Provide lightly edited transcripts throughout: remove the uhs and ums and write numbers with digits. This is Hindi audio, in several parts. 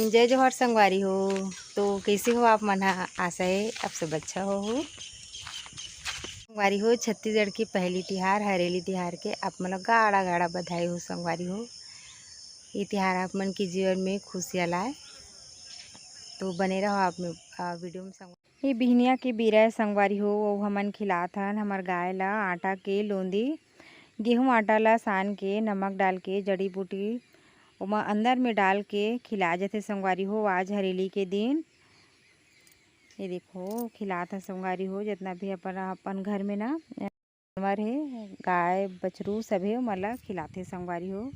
जय जोहर संगवारी हो। तो कैसे हो आप मन? आशा है आप सब अच्छा हो। संगवारी हो, छत्तीसगढ़ की पहली तिहार हरेली तिहार के आप मन ला गाड़ा गाड़ा बधाई हो संगवारी हो। ये तिहार आप मन के जीवन में खुशियाँ लाए, तो बने रहो आप में वीडियो में। संगवारी ये बिहनिया के बीरा संगवारी हो, वो हमन खिलात हन हमार गाय ला आटा के लोंदी। गेहूँ आटा ला सान के नमक डाल के जड़ी बूटी ओमा अंदर में डाल के खिला जाते संगवारी हो। आज हरेली के दिन ये देखो खिलात है संगवारी हो। जितना भी अपन घर में ना जानवर है, गाय बछरू सभी मला खिलाते संगवारी हो।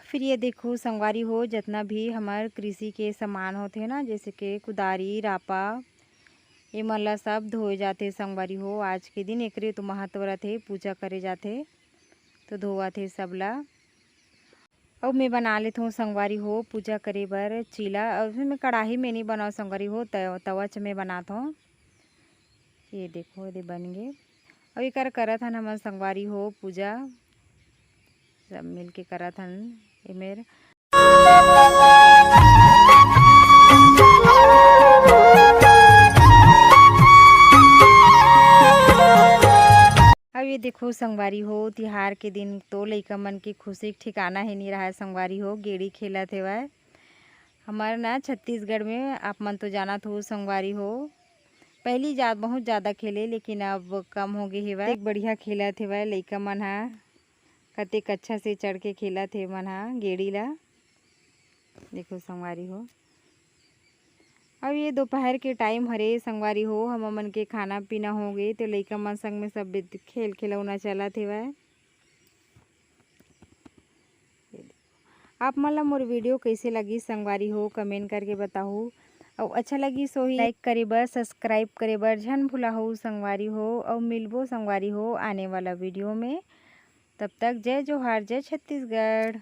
फिर ये देखो संगवारी हो, जितना भी हमार कृषि के सामान होते ना, जैसे कि कुदारी रापा, ये मला सब धोए जाते संगवारी हो। आज के दिन एकरे तो महत्व रथे, पूजा करे जाते तो धोवत हे सबला। और मैं बना लेता हूँ संगवारी हो पूजा करे बर चीला। और मैं कढ़ाई में नहीं बनाओ संगवारी हो, तवा च में बनाता हूँ। ये देखो ये बन गए। और ये करत हन हमन संगवारी हो पूजा, सब मिल के करत हन। ये मेरे अब ये देखो संगवारी हो, तिहार के दिन तो लइका मन के खुशी के ठिकाना ही नहीं रहा है संगवारी हो। गेड़ी खेलत हेवय हमारे ना छत्तीसगढ़ में, आप मन तो जानत हो संगवारी हो। पहली बहुत ज़्यादा खेले, लेकिन अब कम हो गए हेवय। एक बढ़िया खेलत हेवय लइका मन हा, कतेक अच्छा से चढ़ के खेलत हे मन हा गेड़ी ला। देखो संगवारी हो, अब ये दोपहर के टाइम हरे संगवारी हो। हम मन के खाना पीना हो गए, तो लइका मन संग में सब खेल खिलौना चलत हेवय। आप मन ला मोर वीडियो कैसे लगी संगवारी हो, कमेंट करके बताओ। और अच्छा लगी सो ही लाइक करे बर, सब्सक्राइब करे बर झन भूला हो संगवारी हो। और मिलबो संगवारी हो आने वाला वीडियो में। तब तक जय जोहार, जय छत्तीसगढ़।